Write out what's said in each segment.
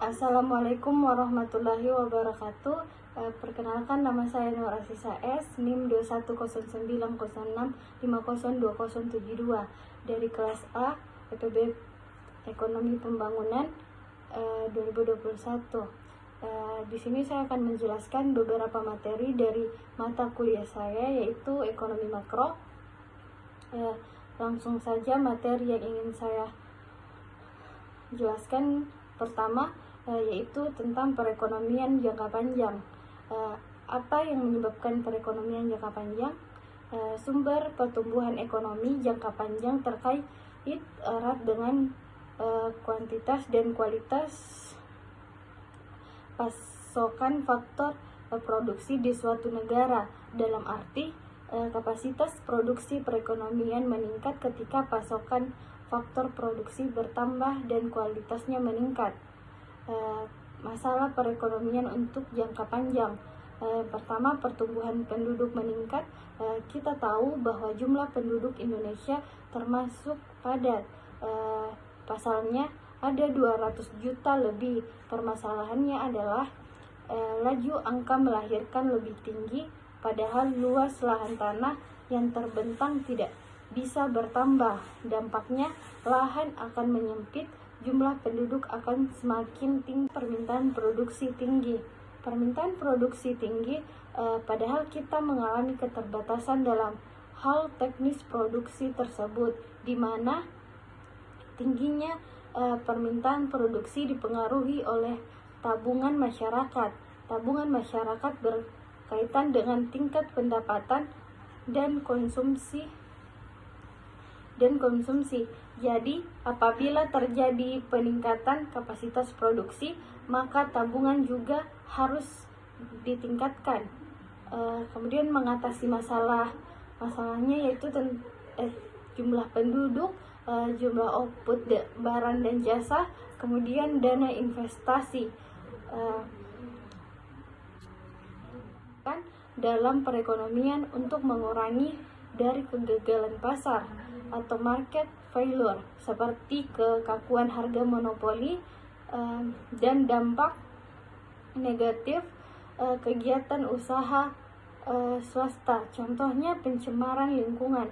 Assalamualaikum warahmatullahi wabarakatuh. Perkenalkan, nama saya Nur Asisa S, NIM 210906502072 dari kelas A EPB Ekonomi Pembangunan 2021. Di sini saya akan menjelaskan beberapa materi dari mata kuliah saya, yaitu ekonomi makro. Langsung saja materi yang ingin saya jelaskan pertama, yaitu tentang perekonomian jangka panjang. Apa yang menyebabkan perekonomian jangka panjang? Sumber pertumbuhan ekonomi jangka panjang terkait erat dengan kuantitas dan kualitas pasokan faktor produksi di suatu negara. Dalam arti, kapasitas produksi perekonomian meningkat ketika pasokan faktor produksi bertambah dan kualitasnya meningkat. Masalah perekonomian untuk jangka panjang. Pertama, pertumbuhan penduduk meningkat. Kita tahu bahwa jumlah penduduk Indonesia termasuk padat. Pasalnya ada 200 juta lebih. Permasalahannya adalah laju angka melahirkan lebih tinggi, padahal luas lahan tanah yang terbentang tidak bisa bertambah. Dampaknya, lahan akan menyempit, jumlah penduduk akan semakin tinggi, permintaan produksi tinggi. Permintaan produksi tinggi, padahal kita mengalami keterbatasan dalam hal teknis produksi tersebut, di mana tingginya permintaan produksi dipengaruhi oleh tabungan masyarakat. Tabungan masyarakat berkaitan dengan tingkat pendapatan dan konsumsi. Jadi, apabila terjadi peningkatan kapasitas produksi, maka tabungan juga harus ditingkatkan. Kemudian mengatasi masalahnya yaitu jumlah penduduk, jumlah output barang dan jasa, kemudian dana investasi dalam perekonomian untuk mengurangi dari kegagalan pasar atau market failure, seperti kekakuan harga monopoli dan dampak negatif kegiatan usaha swasta. Contohnya pencemaran lingkungan.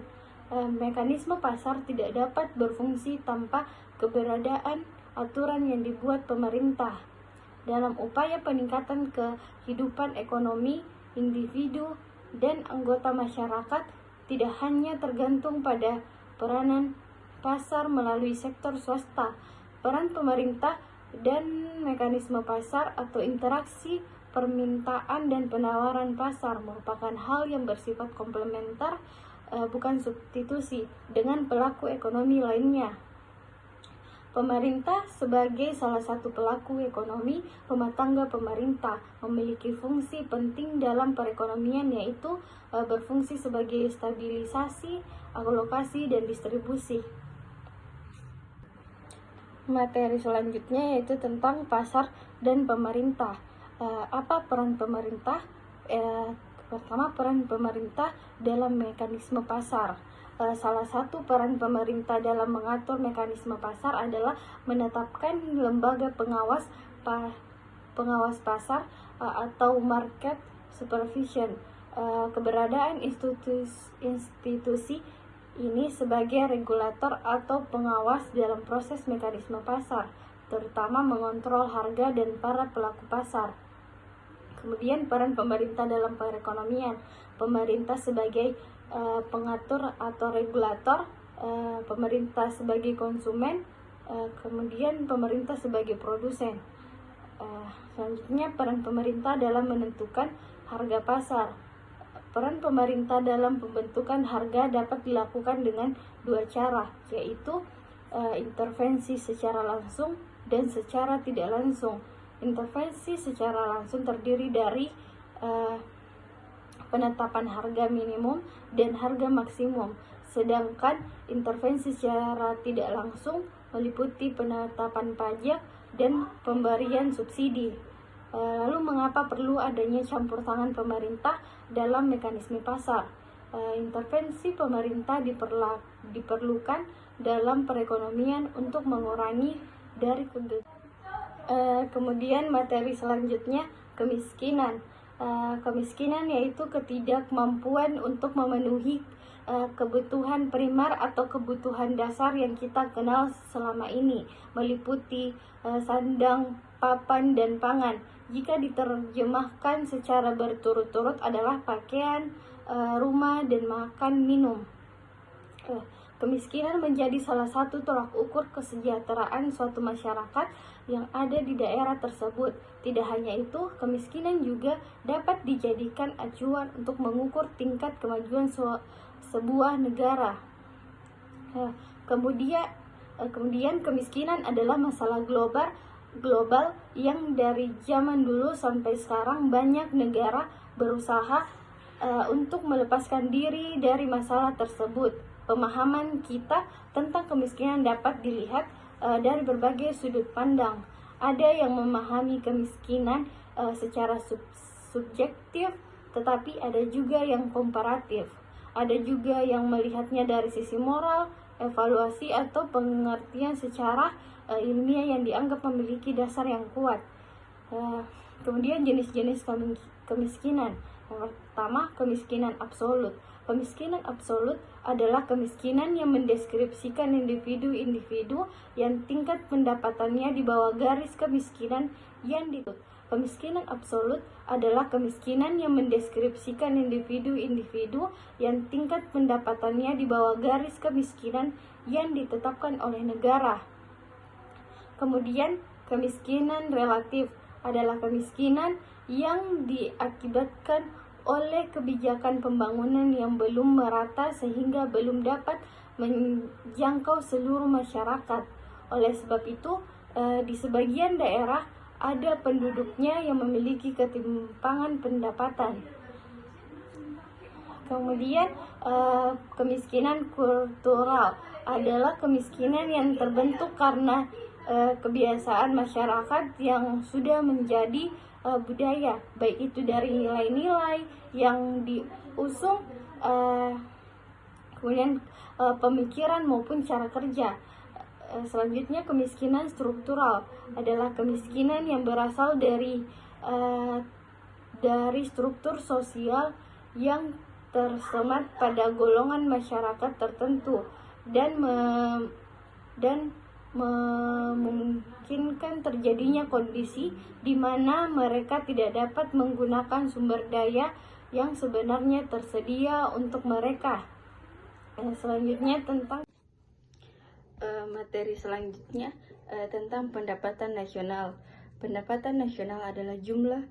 Mekanisme pasar tidak dapat berfungsi tanpa keberadaan aturan yang dibuat pemerintah. Dalam upaya peningkatan kehidupan ekonomi, individu dan anggota masyarakat tidak hanya tergantung pada peranan pasar melalui sektor swasta. Peran pemerintah dan mekanisme pasar atau interaksi permintaan dan penawaran pasar merupakan hal yang bersifat komplementer, bukan substitusi dengan pelaku ekonomi lainnya. Pemerintah sebagai salah satu pelaku ekonomi rumah tangga pemerintah memiliki fungsi penting dalam perekonomian, yaitu berfungsi sebagai stabilisasi, alokasi, dan distribusi. Materi selanjutnya yaitu tentang pasar dan pemerintah. Apa peran pemerintah? Pertama, peran pemerintah dalam mekanisme pasar. Salah satu peran pemerintah dalam mengatur mekanisme pasar adalah menetapkan lembaga pengawas pasar atau market supervision. Keberadaan institusi ini sebagai regulator atau pengawas dalam proses mekanisme pasar, terutama mengontrol harga dan para pelaku pasar. Kemudian peran pemerintah dalam perekonomian. Pemerintah sebagai pengatur atau regulator, pemerintah sebagai konsumen, kemudian pemerintah sebagai produsen. Selanjutnya, peran pemerintah dalam menentukan harga pasar. Peran pemerintah dalam pembentukan harga dapat dilakukan dengan dua cara, yaitu intervensi secara langsung dan secara tidak langsung. Intervensi secara langsung terdiri dari penetapan harga minimum dan harga maksimum, sedangkan intervensi secara tidak langsung meliputi penetapan pajak dan pemberian subsidi. Lalu mengapa perlu adanya campur tangan pemerintah dalam mekanisme pasar? Intervensi pemerintah diperlukan dalam perekonomian untuk mengurangi dari Kemudian materi selanjutnya kemiskinan. Kemiskinan yaitu ketidakmampuan untuk memenuhi kebutuhan primer atau kebutuhan dasar yang kita kenal selama ini, meliputi sandang, papan, dan pangan. Jika diterjemahkan secara berturut-turut adalah pakaian, rumah, dan makan minum. Kemiskinan menjadi salah satu tolak ukur kesejahteraan suatu masyarakat yang ada di daerah tersebut. Tidak hanya itu, kemiskinan juga dapat dijadikan acuan untuk mengukur tingkat kemajuan sebuah negara. Kemudian kemiskinan adalah masalah global yang dari zaman dulu sampai sekarang banyak negara berusaha untuk melepaskan diri dari masalah tersebut. Pemahaman kita tentang kemiskinan dapat dilihat dari berbagai sudut pandang. Ada yang memahami kemiskinan secara subjektif, tetapi ada juga yang komparatif. Ada juga yang melihatnya dari sisi moral, evaluasi, atau pengertian secara ilmiah yang dianggap memiliki dasar yang kuat. Kemudian jenis-jenis kemiskinan. Yang pertama, kemiskinan absolut. Kemiskinan absolut adalah kemiskinan yang mendeskripsikan individu-individu yang tingkat pendapatannya di bawah garis kemiskinan yang dituntut. Kemiskinan absolut adalah kemiskinan yang mendeskripsikan individu-individu yang tingkat pendapatannya di bawah garis kemiskinan yang ditetapkan oleh negara. Kemudian, kemiskinan relatif adalah kemiskinan yang diakibatkan oleh kebijakan pembangunan yang belum merata sehingga belum dapat menjangkau seluruh masyarakat. Oleh sebab itu, di sebagian daerah ada penduduknya yang memiliki ketimpangan pendapatan. Kemudian, kemiskinan kultural adalah kemiskinan yang terbentuk karena kebiasaan masyarakat yang sudah menjadi budaya, baik itu dari nilai-nilai yang diusung, kemudian pemikiran maupun cara kerja. Selanjutnya, kemiskinan struktural adalah kemiskinan yang berasal dari struktur sosial yang tersemat pada golongan masyarakat tertentu dan memungkinkan terjadinya kondisi di mana mereka tidak dapat menggunakan sumber daya yang sebenarnya tersedia untuk mereka. Selanjutnya tentang materi selanjutnya tentang pendapatan nasional. Pendapatan nasional adalah jumlah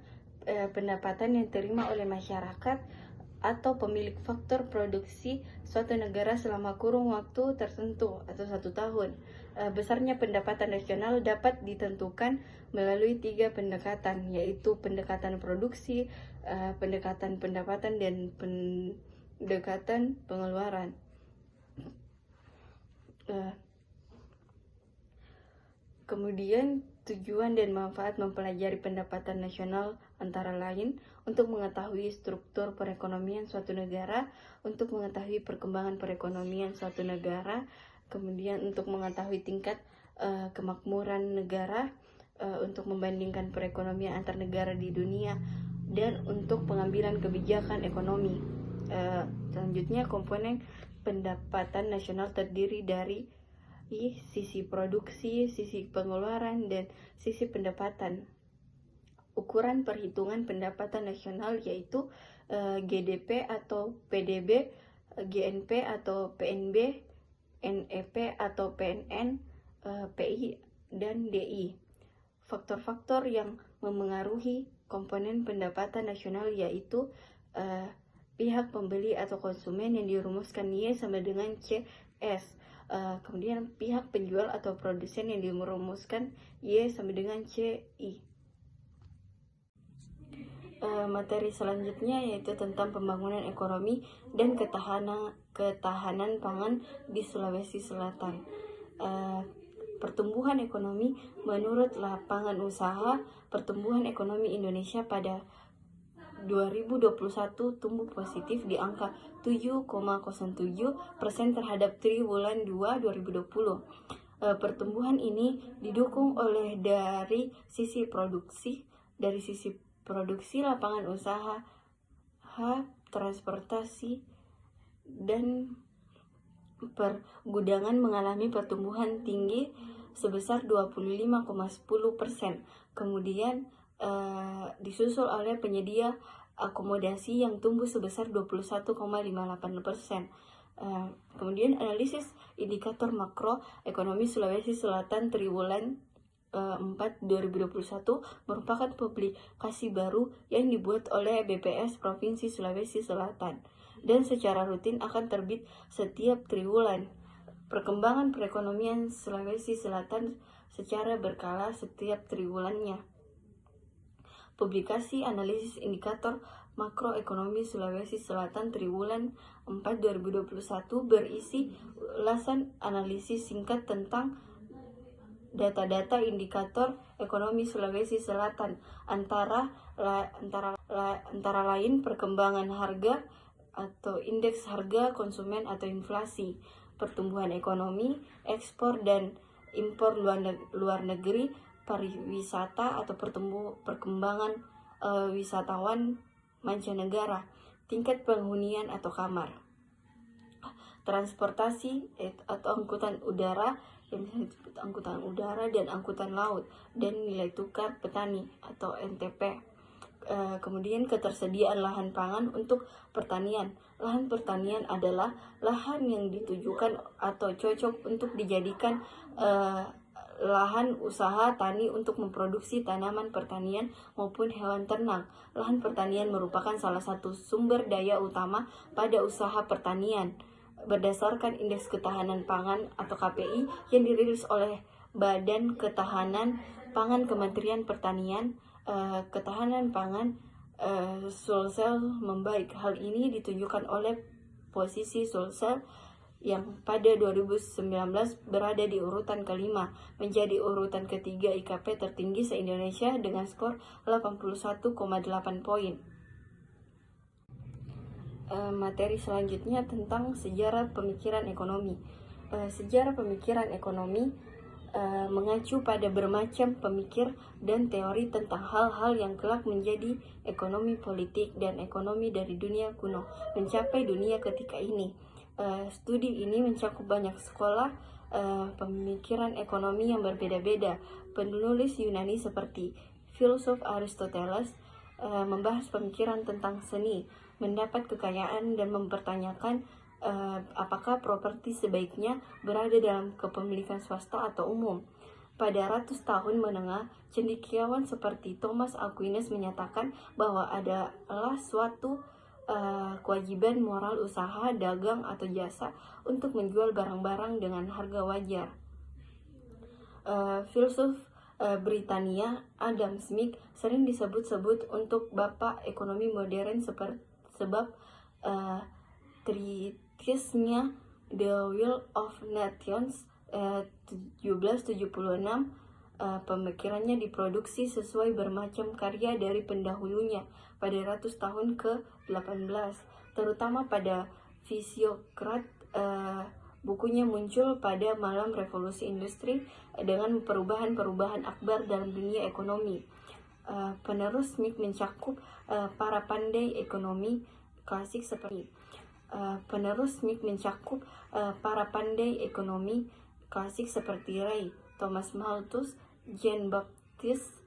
pendapatan yang diterima oleh masyarakat atau pemilik faktor produksi suatu negara selama kurun waktu tertentu atau 1 tahun. Besarnya pendapatan nasional dapat ditentukan melalui 3 pendekatan, yaitu pendekatan produksi, pendekatan pendapatan, dan pendekatan pengeluaran. Kemudian tujuan dan manfaat mempelajari pendapatan nasional antara lain untuk mengetahui struktur perekonomian suatu negara, untuk mengetahui perkembangan perekonomian suatu negara, kemudian untuk mengetahui tingkat kemakmuran negara, untuk membandingkan perekonomian antar negara di dunia, dan untuk pengambilan kebijakan ekonomi. Selanjutnya, komponen pendapatan nasional terdiri dari sisi produksi, sisi pengeluaran, dan sisi pendapatan. Ukuran perhitungan pendapatan nasional yaitu GDP atau PDB, GNP atau PNB, NEP atau PNN, PI, dan DI. Faktor-faktor yang memengaruhi komponen pendapatan nasional yaitu pihak pembeli atau konsumen yang dirumuskan Y sama dengan CS. Kemudian pihak penjual atau produsen yang dirumuskan Y sama dengan CI. Materi selanjutnya yaitu tentang pembangunan ekonomi dan ketahanan pangan di Sulawesi Selatan. Pertumbuhan ekonomi menurut lapangan usaha, pertumbuhan ekonomi Indonesia pada 2021 tumbuh positif di angka 7,07% terhadap triwulan 2 2020. Pertumbuhan ini didukung oleh dari sisi produksi lapangan usaha, transportasi, dan pergudangan mengalami pertumbuhan tinggi sebesar 25,10%. Kemudian disusul oleh penyedia akomodasi yang tumbuh sebesar 21,58%. Kemudian analisis indikator makro ekonomi Sulawesi Selatan triwulan 4 2021 merupakan publikasi baru yang dibuat oleh BPS Provinsi Sulawesi Selatan dan secara rutin akan terbit setiap triwulan. Perkembangan perekonomian Sulawesi Selatan secara berkala setiap triwulannya. Publikasi analisis indikator makroekonomi Sulawesi Selatan triwulan 4 2021 berisi ulasan analisis singkat tentang data-data indikator ekonomi Sulawesi Selatan antara lain perkembangan harga atau indeks harga konsumen atau inflasi, pertumbuhan ekonomi, ekspor dan impor luar negeri, pariwisata atau perkembangan wisatawan mancanegara, tingkat penghunian atau kamar, transportasi atau angkutan udara dan angkutan laut, dan nilai tukar petani atau NTP. Kemudian ketersediaan lahan pangan untuk pertanian. Lahan pertanian adalah lahan yang ditujukan atau cocok untuk dijadikan lahan usaha tani untuk memproduksi tanaman pertanian maupun hewan ternak. Lahan pertanian merupakan salah satu sumber daya utama pada usaha pertanian. Berdasarkan Indeks Ketahanan Pangan atau KPI yang dirilis oleh Badan Ketahanan Pangan Kementerian Pertanian, ketahanan pangan Sulsel membaik. Hal ini ditunjukkan oleh posisi Sulsel yang pada 2019 berada di urutan kelima, menjadi urutan ketiga IKP tertinggi se-Indonesia dengan skor 81,8 poin. Materi selanjutnya tentang sejarah pemikiran ekonomi. Sejarah pemikiran ekonomi mengacu pada bermacam pemikir dan teori tentang hal-hal yang kelak menjadi ekonomi politik dan ekonomi dari dunia kuno mencapai dunia ketika ini. Studi ini mencakup banyak sekolah pemikiran ekonomi yang berbeda-beda. Penulis Yunani seperti filsuf Aristoteles membahas pemikiran tentang seni, mendapat kekayaan dan mempertanyakan apakah properti sebaiknya berada dalam kepemilikan swasta atau umum. Pada ratus tahun menengah, cendekiawan seperti Thomas Aquinas menyatakan bahwa adalah suatu kewajiban moral usaha, dagang, atau jasa untuk menjual barang-barang dengan harga wajar. Filsuf Britania Adam Smith sering disebut-sebut untuk bapak ekonomi modern sebab treatise-nya The Will of Nations 1776 pemikirannya diproduksi sesuai bermacam karya dari pendahulunya pada ratus tahun ke-18, terutama pada Fisiokrat. Bukunya muncul pada malam revolusi industri dengan perubahan-perubahan akbar dalam dunia ekonomi. Penerus Smith mencakup para pandai ekonomi klasik seperti Ray, Thomas Malthus, Jean-Baptiste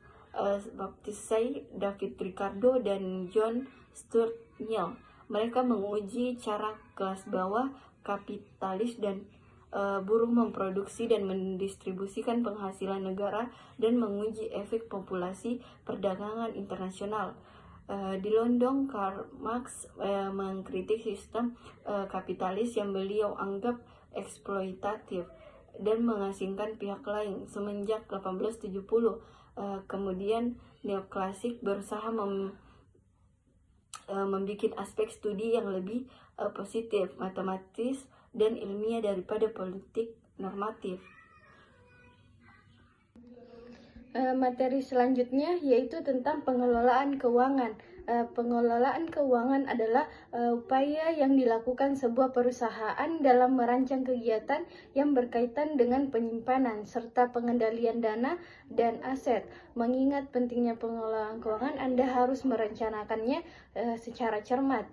Say, David Ricardo, dan John Stuart Mill. Mereka menguji cara kelas bawah, kapitalis, dan buruh memproduksi dan mendistribusikan penghasilan negara dan menguji efek populasi perdagangan internasional. Di London, Karl Marx mengkritik sistem kapitalis yang beliau anggap eksploitatif dan mengasingkan pihak lain. Semenjak 1870, kemudian neoklasik berusaha membuat aspek studi yang lebih positif, matematis, dan ilmiah daripada politik normatif. Materi selanjutnya yaitu tentang pengelolaan keuangan. Pengelolaan keuangan adalah upaya yang dilakukan sebuah perusahaan dalam merancang kegiatan yang berkaitan dengan penyimpanan serta pengendalian dana dan aset. Mengingat pentingnya pengelolaan keuangan, Anda harus merencanakannya secara cermat.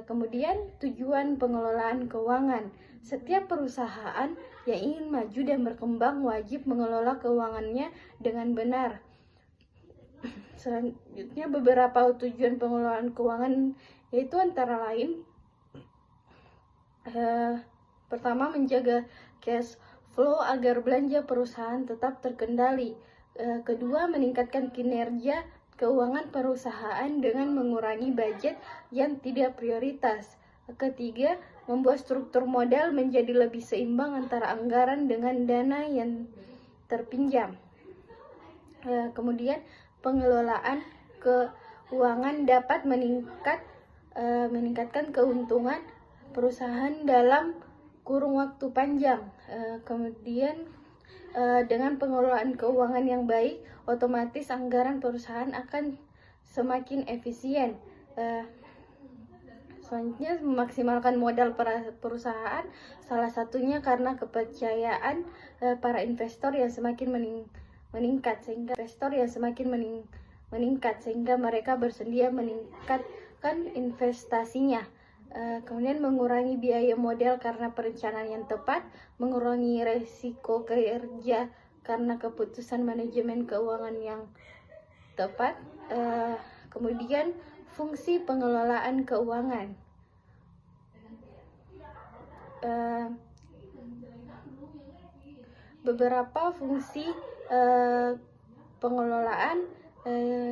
Kemudian tujuan pengelolaan keuangan. Setiap perusahaan yang ingin maju dan berkembang wajib mengelola keuangannya dengan benar. Selanjutnya beberapa tujuan pengelolaan keuangan yaitu antara lain pertama, menjaga cash flow agar belanja perusahaan tetap terkendali. Kedua, meningkatkan kinerja keuangan perusahaan dengan mengurangi budget yang tidak prioritas. Ketiga, membuat struktur modal menjadi lebih seimbang antara anggaran dengan dana yang terpinjam. Kemudian pengelolaan keuangan dapat meningkatkan keuntungan perusahaan dalam kurun waktu panjang. Kemudian dengan pengelolaan keuangan yang baik, otomatis anggaran perusahaan akan semakin efisien. Selanjutnya, memaksimalkan modal perusahaan, salah satunya karena kepercayaan para investor yang semakin meningkat sehingga mereka bersedia meningkatkan investasinya. Kemudian mengurangi biaya modal karena perencanaan yang tepat, mengurangi resiko kerja karena keputusan manajemen keuangan yang tepat. Kemudian fungsi pengelolaan keuangan. Beberapa fungsi pengelolaan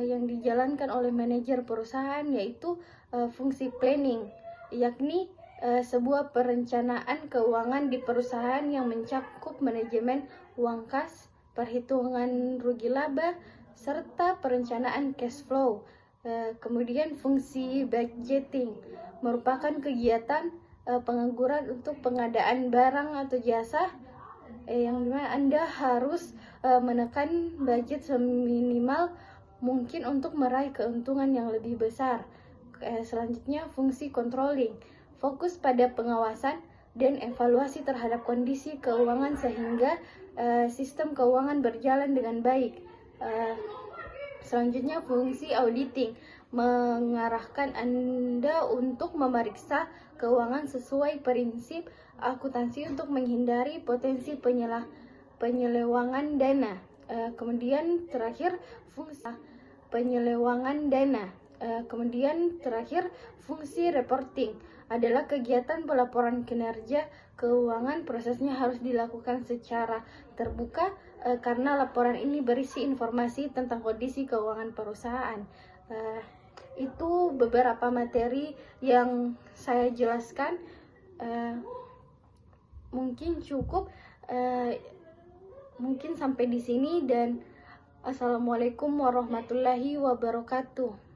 yang dijalankan oleh manajer perusahaan yaitu fungsi planning, yakni sebuah perencanaan keuangan di perusahaan yang mencakup manajemen uang kas, perhitungan rugi laba, serta perencanaan cash flow. Kemudian fungsi budgeting merupakan kegiatan pengangguran untuk pengadaan barang atau jasa yang dimana Anda harus menekan budget seminimal mungkin untuk meraih keuntungan yang lebih besar. Selanjutnya fungsi controlling, fokus pada pengawasan dan evaluasi terhadap kondisi keuangan sehingga sistem keuangan berjalan dengan baik. Selanjutnya fungsi auditing, mengarahkan Anda untuk memeriksa keuangan sesuai prinsip akuntansi untuk menghindari potensi penyelewangan dana. Kemudian terakhir fungsi penyelewangan dana. Kemudian terakhir fungsi reporting adalah kegiatan pelaporan kinerja keuangan. Prosesnya harus dilakukan secara terbuka karena laporan ini berisi informasi tentang kondisi keuangan perusahaan. Itu beberapa materi yang saya jelaskan. Mungkin cukup, mungkin sampai di sini, dan assalamualaikum warahmatullahi wabarakatuh.